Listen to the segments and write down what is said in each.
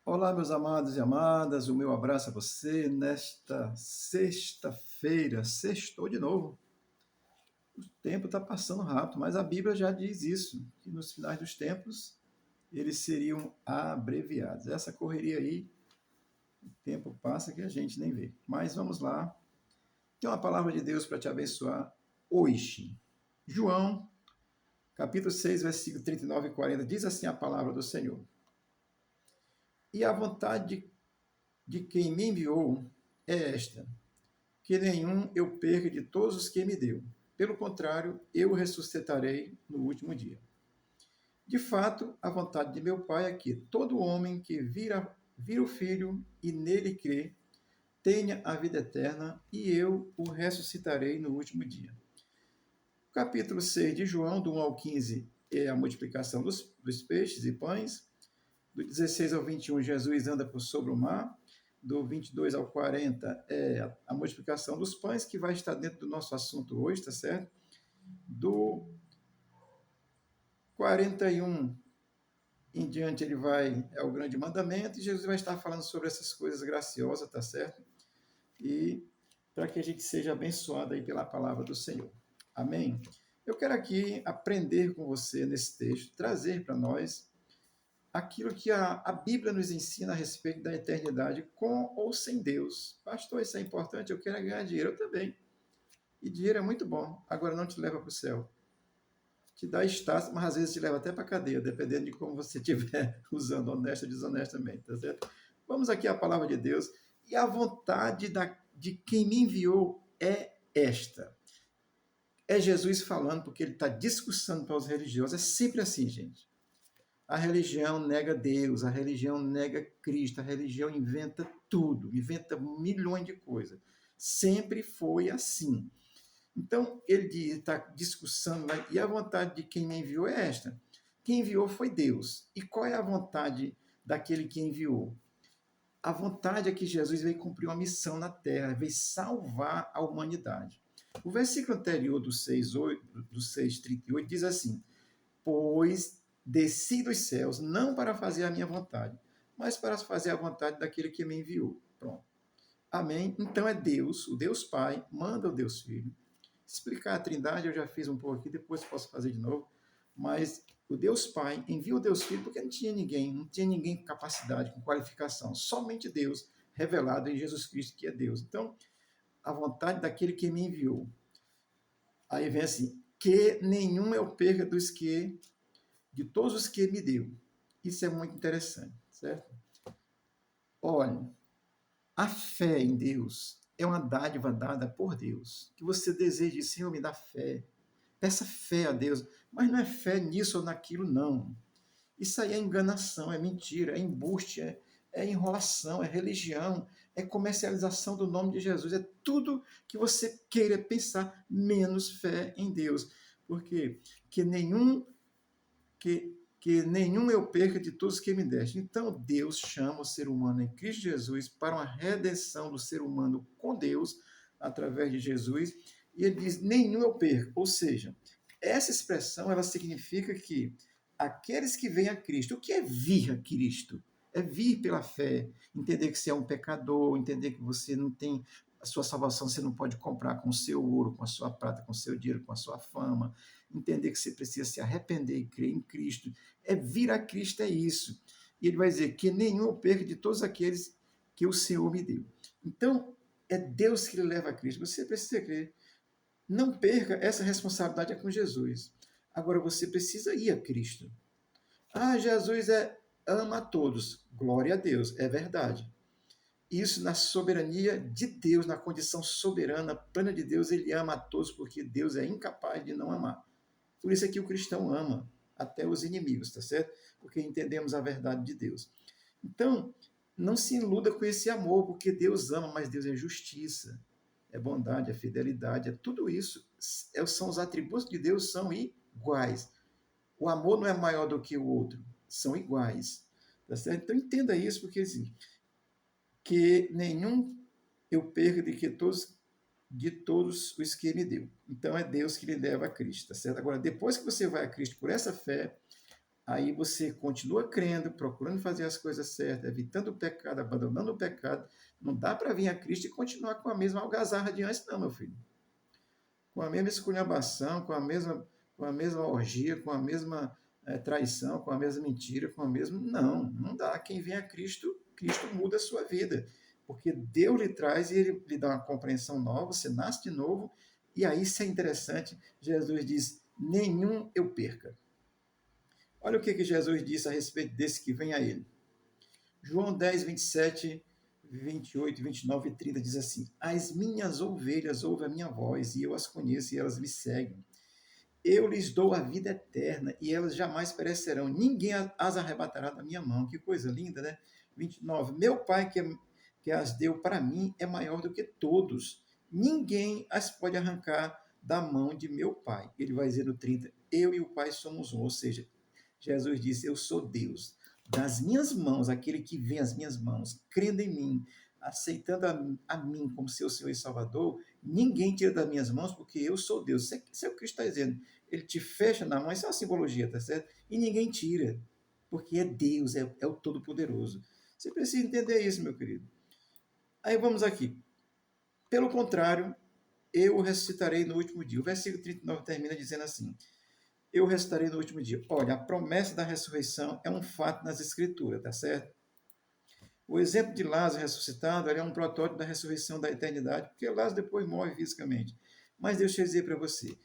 Olá, meus amados e amadas, o meu abraço a você nesta sexta-feira. Sextou de novo. O tempo está passando rápido, mas a Bíblia já diz isso, que nos finais dos tempos eles seriam abreviados. Essa correria aí, o tempo passa que a gente nem vê. Mas vamos lá, tem uma palavra de Deus para te abençoar hoje. João, capítulo 6, versículo 39 e 40, diz assim a palavra do Senhor. E a vontade de quem me enviou é esta, que nenhum eu perca de todos os que me deu. Pelo contrário, eu o ressuscitarei no último dia. De fato, a vontade de meu Pai é que todo homem que vira o Filho e nele crê, tenha a vida eterna, e eu o ressuscitarei no último dia. O capítulo 6 de João, do 1 ao 15, é a multiplicação dos peixes e pães. Do 16 ao 21, Jesus anda por sobre o mar. Do 22 ao 40 é a multiplicação dos pães, que vai estar dentro do nosso assunto hoje, tá certo? Do 41 em diante ele é o grande mandamento, e Jesus vai estar falando sobre essas coisas graciosas, tá certo? E para que a gente seja abençoado aí pela palavra do Senhor. Amém? Eu quero aqui aprender com você nesse texto, trazer para nós aquilo que a Bíblia nos ensina a respeito da eternidade com ou sem Deus. Pastor, isso é importante, eu quero ganhar dinheiro, eu também. E dinheiro é muito bom, agora não te leva para o céu. Te dá status, mas às vezes te leva até para a cadeia, dependendo de como você estiver usando, honesto ou desonestamente, tá certo? Vamos aqui à palavra de Deus. E a vontade de quem me enviou é esta. É Jesus falando, porque ele está discursando para os religiosos. É sempre assim, gente. A religião nega Deus, a religião nega Cristo, a religião inventa tudo, inventa milhões de coisas. Sempre foi assim. Então, ele está discussando, e a vontade de quem me enviou é esta. Quem enviou foi Deus. E qual é a vontade daquele que enviou? A vontade é que Jesus veio cumprir uma missão na terra, veio salvar a humanidade. O versículo anterior do 6:8, do 6:38 diz assim: Pois desci dos céus não para fazer a minha vontade, mas para fazer a vontade daquele que me enviou. Pronto. Amém? Então é Deus, o Deus Pai, manda o Deus Filho. Explicar a Trindade eu já fiz um pouco aqui, depois posso fazer de novo. Mas o Deus Pai envia o Deus Filho porque não tinha ninguém com capacidade, com qualificação. Somente Deus revelado em Jesus Cristo, que é Deus. Então, a vontade daquele que me enviou. Aí vem assim, que nenhum eu perca de todos os que me deu. Isso é muito interessante, certo? Olha, a fé em Deus é uma dádiva dada por Deus. Que você deseje, Senhor, me dá fé. Peça fé a Deus. Mas não é fé nisso ou naquilo, não. Isso aí é enganação, é mentira, é embuste, é enrolação, é religião, é comercialização do nome de Jesus. É tudo que você queira pensar, menos fé em Deus. Porque que nenhum eu perca de todos que me deste. Então Deus chama o ser humano em Cristo Jesus para uma redenção do ser humano com Deus, através de Jesus, e ele diz, nenhum eu perca. Ou seja, essa expressão ela significa que aqueles que vêm a Cristo, o que é vir a Cristo? É vir pela fé, entender que você é um pecador, entender que você não tem a sua salvação, você não pode comprar com o seu ouro, com a sua prata, com o seu dinheiro, com a sua fama, entender que você precisa se arrepender e crer em Cristo. É vir a Cristo, é isso. E ele vai dizer que nenhum eu perca de todos aqueles que o Senhor me deu. Então, é Deus que lhe leva a Cristo. Você precisa crer. Não perca, essa responsabilidade é com Jesus. Agora você precisa ir a Cristo. Ah, Jesus ama a todos. Glória a Deus, é verdade. Isso na soberania de Deus, na condição soberana, plena de Deus, ele ama a todos, porque Deus é incapaz de não amar. Por isso é que o cristão ama até os inimigos, tá certo? Porque entendemos a verdade de Deus. Então, não se iluda com esse amor, porque Deus ama, mas Deus é justiça, é bondade, é fidelidade, é tudo isso. São os atributos de Deus, são iguais. O amor não é maior do que o outro, são iguais. Tá certo? Então entenda isso, porque assim, que nenhum eu perca de todos os que me deu. Então é Deus que lhe leva a Cristo, tá certo? Agora, depois que você vai a Cristo por essa fé, Aí você continua crendo, procurando fazer as coisas certas, evitando o pecado, abandonando o pecado. Não dá para vir a Cristo e continuar com a mesma algazarra de antes, não, meu filho. Com a mesma esculhambação, com a mesma orgia, com a mesma traição, com a mesma mentira, com a mesma. Não, não dá. Quem vem a Cristo, Cristo muda a sua vida. Porque Deus lhe traz e ele lhe dá uma compreensão nova, você nasce de novo, e aí isso é interessante. Jesus diz: nenhum eu perca. Olha o que Jesus disse a respeito desse que vem a ele. João 10, 27, 28, 29 e 30 diz assim: as minhas ovelhas ouvem a minha voz, e eu as conheço e elas me seguem. Eu lhes dou a vida eterna e elas jamais perecerão. Ninguém as arrebatará da minha mão. Que coisa linda, né? 29. Meu Pai que as deu para mim é maior do que todos. Ninguém as pode arrancar da mão de meu Pai. Ele vai dizer no 30. Eu e o Pai somos um. Ou seja, Jesus disse: eu sou Deus. Das minhas mãos, aquele que vem às minhas mãos, crendo em mim, aceitando a mim como seu Senhor e Salvador, ninguém tira das minhas mãos, porque eu sou Deus. Isso é o que Cristo está dizendo. Ele te fecha na mão, isso é uma simbologia, tá certo? E ninguém tira, porque é Deus, é o Todo-Poderoso. Você precisa entender isso, meu querido. Aí vamos aqui. Pelo contrário, eu ressuscitarei no último dia. O versículo 39 termina dizendo assim: eu ressuscitarei no último dia. Olha, a promessa da ressurreição é um fato nas Escrituras, tá certo? O exemplo de Lázaro ressuscitado é um protótipo da ressurreição da eternidade, porque Lázaro depois morre fisicamente. Mas deixa eu dizer para você,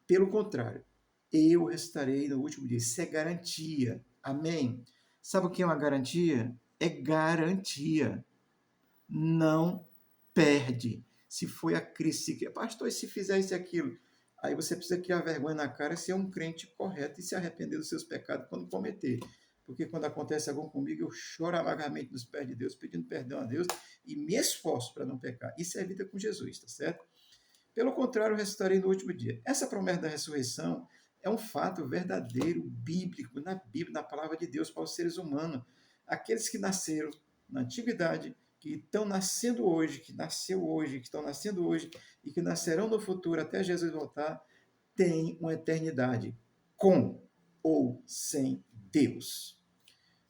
pelo contrário, eu restarei no último dia. Isso é garantia. Amém? Sabe o que é uma garantia? É garantia. Não perde. Se foi a Cristo, pastor, e se fizer isso e aquilo? Aí você precisa criar vergonha na cara e ser um crente correto e se arrepender dos seus pecados quando cometer. Porque quando acontece algo comigo, eu choro amargamente nos pés de Deus, pedindo perdão a Deus e me esforço para não pecar. Isso é vida com Jesus, tá certo? Pelo contrário, eu ressuscitarei no último dia. Essa promessa da ressurreição é um fato verdadeiro, bíblico, na Bíblia, na palavra de Deus para os seres humanos. Aqueles que nasceram na antiguidade, que estão nascendo hoje, que nasceu hoje, que estão nascendo hoje e que nascerão no futuro até Jesus voltar, têm uma eternidade com ou sem Deus.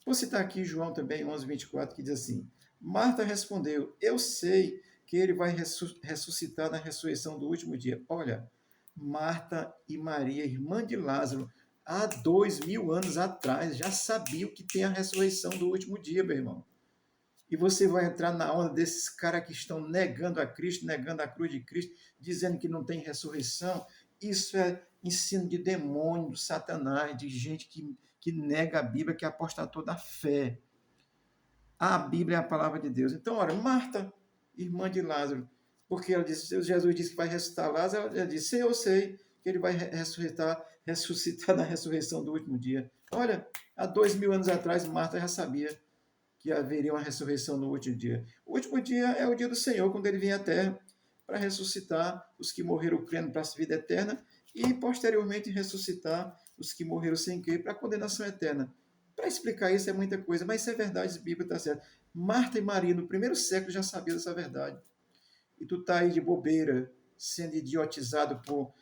Vou citar aqui João também, 11, 24, que diz assim: Marta respondeu: eu sei que ele vai ressuscitar na ressurreição do último dia. Olha, Marta e Maria, irmã de Lázaro, há 2000 anos atrás, já sabiam que tem a ressurreição do último dia, meu irmão. E você vai entrar na onda desses caras que estão negando a Cristo, negando a cruz de Cristo, dizendo que não tem ressurreição. Isso é ensino de demônio, de Satanás, de gente que nega a Bíblia, que apostatou da fé. A Bíblia é a palavra de Deus. Então, olha, Marta, irmã de Lázaro, porque ela disse, Jesus disse que vai ressuscitar Lázaro, ela disse: eu sei que ele vai ressuscitar na ressurreição do último dia. Olha, há 2000 anos atrás, Marta já sabia que haveria uma ressurreição no último dia. O último dia é o dia do Senhor, quando ele vem à terra para ressuscitar os que morreram crendo para a vida eterna e, posteriormente, ressuscitar os que morreram sem crer para a condenação eterna. Para explicar isso é muita coisa, mas isso é verdade, a Bíblia está certa. Marta e Maria, no primeiro século, já sabiam dessa verdade. E tu está aí de bobeira, sendo idiotizado por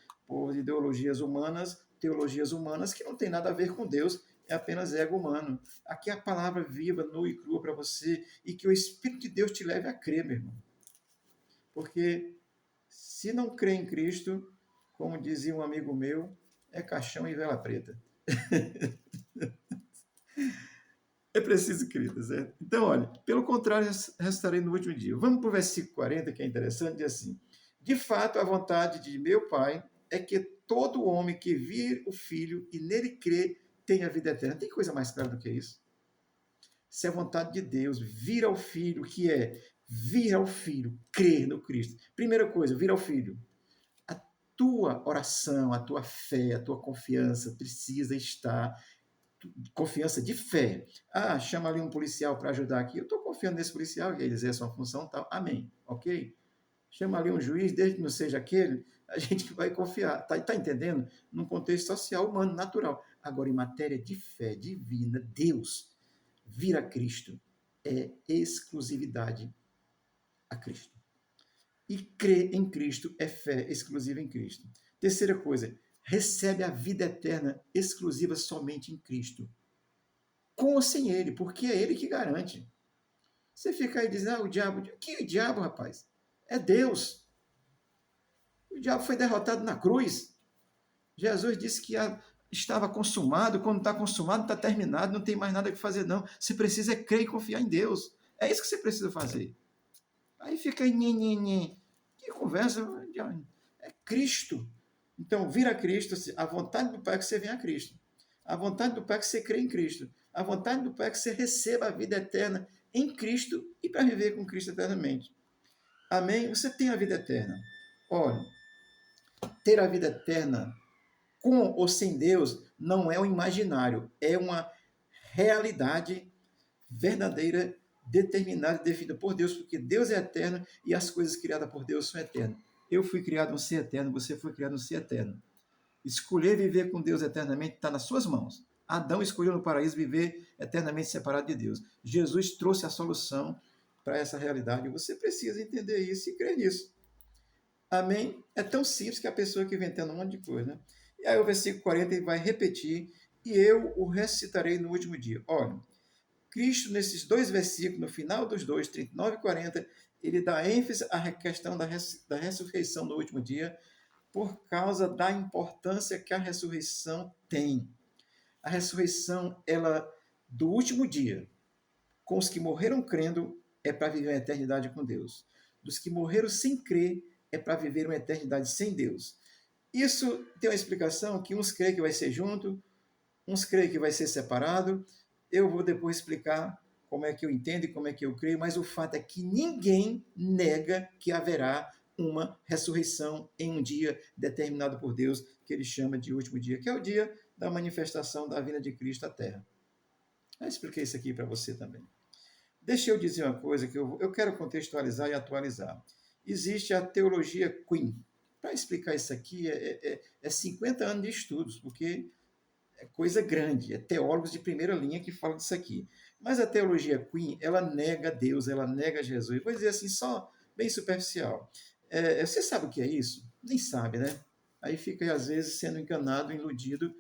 teologias humanas que não tem nada a ver com Deus, é apenas ego humano. Aqui é a palavra viva, nua e crua para você, e que o Espírito de Deus te leve a crer, meu irmão. Porque se não crê em Cristo, como dizia um amigo meu, é caixão e vela preta. É preciso crer, tá certo? Então, olha, pelo contrário, restarei no último dia. Vamos para o versículo 40, que é interessante, diz assim: de fato, a vontade de meu Pai é que todo homem que vir o Filho e nele crê tenha vida eterna. Tem coisa mais clara do que isso? Se é a vontade de Deus, vir ao Filho, que é vir ao Filho, crer no Cristo. Primeira coisa, vir ao Filho. A tua oração, a tua fé, a tua confiança precisa estar confiança de fé. Ah, chama ali um policial para ajudar aqui. Eu estou confiando nesse policial e ele exerce uma função tal. Amém. Ok? Chama ali um juiz, desde que não seja aquele, a gente vai confiar. Tá entendendo? Num contexto social, humano, natural. Agora, em matéria de fé divina, Deus, vir a Cristo, é exclusividade a Cristo. E crer em Cristo é fé exclusiva em Cristo. Terceira coisa, recebe a vida eterna exclusiva somente em Cristo. Com ou sem ele, porque é ele que garante. Você fica aí dizendo, o diabo. Que diabo, rapaz? É Deus. O diabo foi derrotado na cruz. Jesus disse que estava consumado. Quando está consumado, está terminado, não tem mais nada que fazer, não. Você precisa crer e confiar em Deus. É isso que você precisa fazer. Aí fica aí, nhe. Que conversa? É Cristo. Então, vir a Cristo, a vontade do Pai é que você venha a Cristo. A vontade do Pai é que você crê em Cristo. A vontade do Pai é que você receba a vida eterna em Cristo e para viver com Cristo eternamente. Amém? Você tem a vida eterna. Ora, ter a vida eterna com ou sem Deus não é um imaginário, é uma realidade verdadeira, determinada e definida por Deus, porque Deus é eterno e as coisas criadas por Deus são eternas. Eu fui criado um ser eterno, você foi criado um ser eterno. Escolher viver com Deus eternamente está nas suas mãos. Adão escolheu no paraíso viver eternamente separado de Deus. Jesus trouxe a solução para essa realidade. Você precisa entender isso e crer nisso. Amém? É tão simples que a pessoa que inventando um monte de coisa, né? E aí o versículo 40 ele vai repetir, e eu o ressuscitarei no último dia. Olha, Cristo, nesses dois versículos, no final dos dois, 39 e 40, ele dá ênfase à questão da ressurreição no último dia, por causa da importância que a ressurreição tem. A ressurreição, ela, do último dia, com os que morreram crendo, é para viver uma eternidade com Deus. Dos que morreram sem crer, é para viver uma eternidade sem Deus. Isso tem uma explicação que uns creem que vai ser junto, uns creem que vai ser separado. Eu vou depois explicar como é que eu entendo e como é que eu creio, mas o fato é que ninguém nega que haverá uma ressurreição em um dia determinado por Deus, que ele chama de último dia, que é o dia da manifestação da vinda de Cristo à Terra. Eu expliquei isso aqui para você também. Deixa eu dizer uma coisa que eu quero contextualizar e atualizar. Existe a teologia Queen. Para explicar isso aqui, é 50 anos de estudos, porque é coisa grande, é teólogos de primeira linha que falam disso aqui. Mas a teologia Queen, ela nega Deus, ela nega Jesus. Vou dizer assim, só bem superficial. Você sabe o que é isso? Nem sabe, né? Aí fica, às vezes, sendo enganado, iludido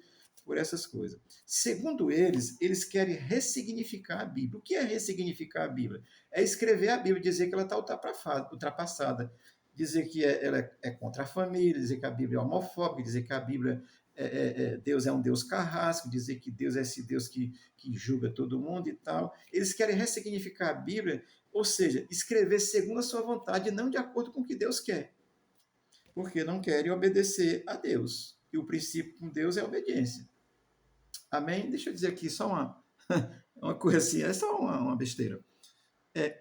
por essas coisas. Segundo eles, eles querem ressignificar a Bíblia. O que é ressignificar a Bíblia? É escrever a Bíblia, dizer que ela está ultrapassada, dizer que ela é contra a família, dizer que a Bíblia é homofóbica, dizer que a Bíblia Deus é um Deus carrasco, dizer que Deus é esse Deus que julga todo mundo e tal. Eles querem ressignificar a Bíblia, ou seja, escrever segundo a sua vontade, não de acordo com o que Deus quer. Porque não querem obedecer a Deus. E o princípio com Deus é a obediência. Amém? Deixa eu dizer aqui só uma coisa assim, é só uma besteira.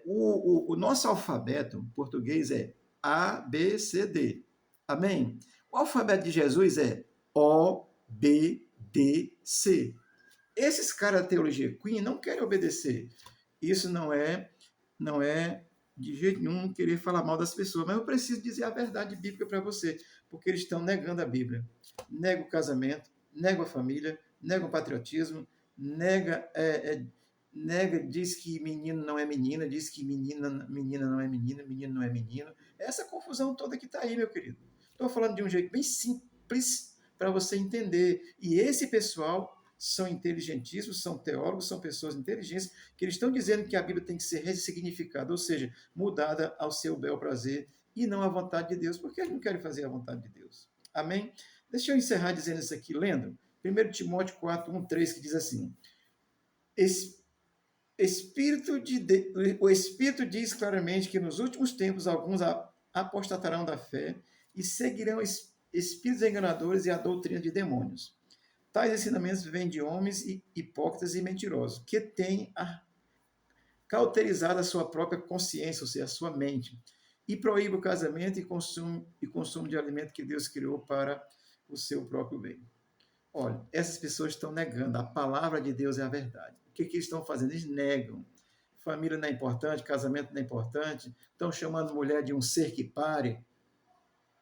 O nosso alfabeto português é A, B, C, D. Amém? O alfabeto de Jesus é O, B, D, C. Esses caras da teologia Queen não querem obedecer. Isso não é de jeito nenhum querer falar mal das pessoas, mas eu preciso dizer a verdade bíblica para você, porque eles estão negando a Bíblia. Nega o casamento, nega a família, nega o patriotismo, nega, diz que menino não é menina, diz que menina não é menina, menino não é menino. Essa confusão toda que está aí, meu querido. Estou falando de um jeito bem simples para você entender. E esse pessoal são inteligentíssimos, são teólogos, são pessoas inteligentes, que eles estão dizendo que a Bíblia tem que ser ressignificada, ou seja, mudada ao seu bel prazer e não à vontade de Deus, porque eles não querem fazer a vontade de Deus. Amém? Deixa eu encerrar dizendo isso aqui, lendo 1 Timóteo 4, 1, 3, que diz assim: o Espírito diz claramente que nos últimos tempos alguns apostatarão da fé e seguirão espíritos enganadores e a doutrina de demônios. Tais ensinamentos vêm de homens hipócritas e mentirosos, que têm cauterizado a sua própria consciência, ou seja, a sua mente, e proíbem o casamento e consumo de alimento que Deus criou para o seu próprio bem. Olha, essas pessoas estão negando, a palavra de Deus é a verdade. O que eles estão fazendo? Eles negam. Família não é importante, casamento não é importante, estão chamando mulher de um ser que pare.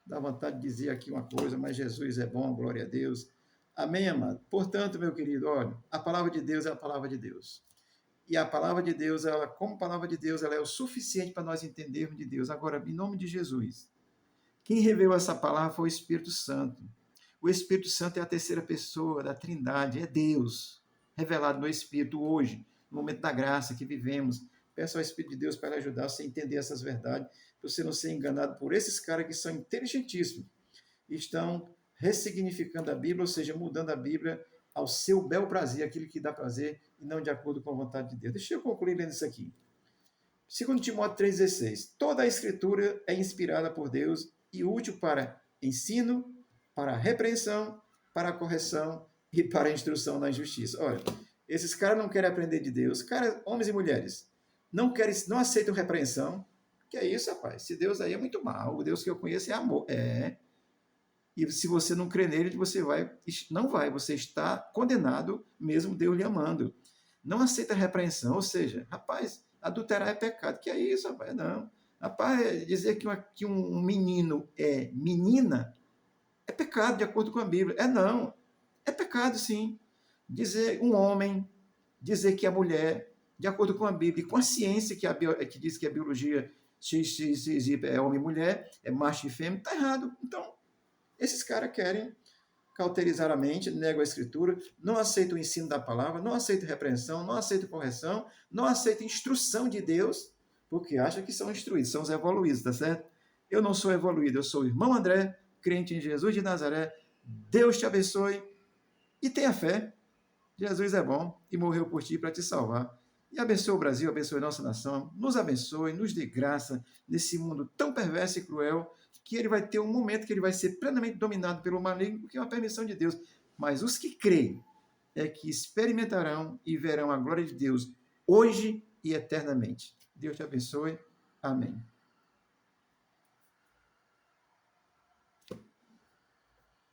Dá vontade de dizer aqui uma coisa, mas Jesus é bom, glória a Deus. Amém, amado? Portanto, meu querido, olha, a palavra de Deus é a palavra de Deus. E a palavra de Deus, ela, como palavra de Deus, ela é o suficiente para nós entendermos de Deus. Agora, em nome de Jesus, quem revelou essa palavra foi o Espírito Santo. O Espírito Santo é a terceira pessoa da Trindade, é Deus, revelado no Espírito hoje, no momento da graça que vivemos. Peço ao Espírito de Deus para ajudar você a entender essas verdades, para você não ser enganado por esses caras que são inteligentíssimos, estão ressignificando a Bíblia, ou seja, mudando a Bíblia ao seu bel prazer, aquilo que dá prazer, e não de acordo com a vontade de Deus. Deixa eu concluir lendo isso aqui. 2 Timóteo 3,16. Toda a Escritura é inspirada por Deus e útil para ensino, para repreensão, para correção e para instrução na justiça. Olha, esses caras não querem aprender de Deus. Cara, homens e mulheres, não aceitam repreensão. Que é isso, rapaz? Esse Deus aí é muito mal. O Deus que eu conheço é amor. E se você não crê nele, não vai. Você está condenado, mesmo Deus lhe amando. Não aceita repreensão, ou seja, rapaz, adulterar é pecado. Que é isso, rapaz? Não. Rapaz, dizer que um menino é menina é pecado, de acordo com a Bíblia. Não. É pecado, sim. Dizer um homem, dizer que a mulher, de acordo com a Bíblia, e com a ciência que diz que a biologia é homem e mulher, é macho e fêmea, está errado. Então, esses caras querem cauterizar a mente, negam a Escritura, não aceitam o ensino da palavra, não aceitam repreensão, não aceitam correção, não aceitam instrução de Deus, porque acham que são instruídos, são os evoluídos, tá certo? Eu não sou evoluído, eu sou o irmão André, crente em Jesus de Nazaré. Deus te abençoe e tenha fé. Jesus é bom e morreu por ti para te salvar. E abençoe o Brasil, abençoe a nossa nação, nos abençoe, nos dê graça nesse mundo tão perverso e cruel, que ele vai ter um momento que ele vai ser plenamente dominado pelo maligno, porque é uma permissão de Deus. Mas os que creem é que experimentarão e verão a glória de Deus hoje e eternamente. Deus te abençoe. Amém.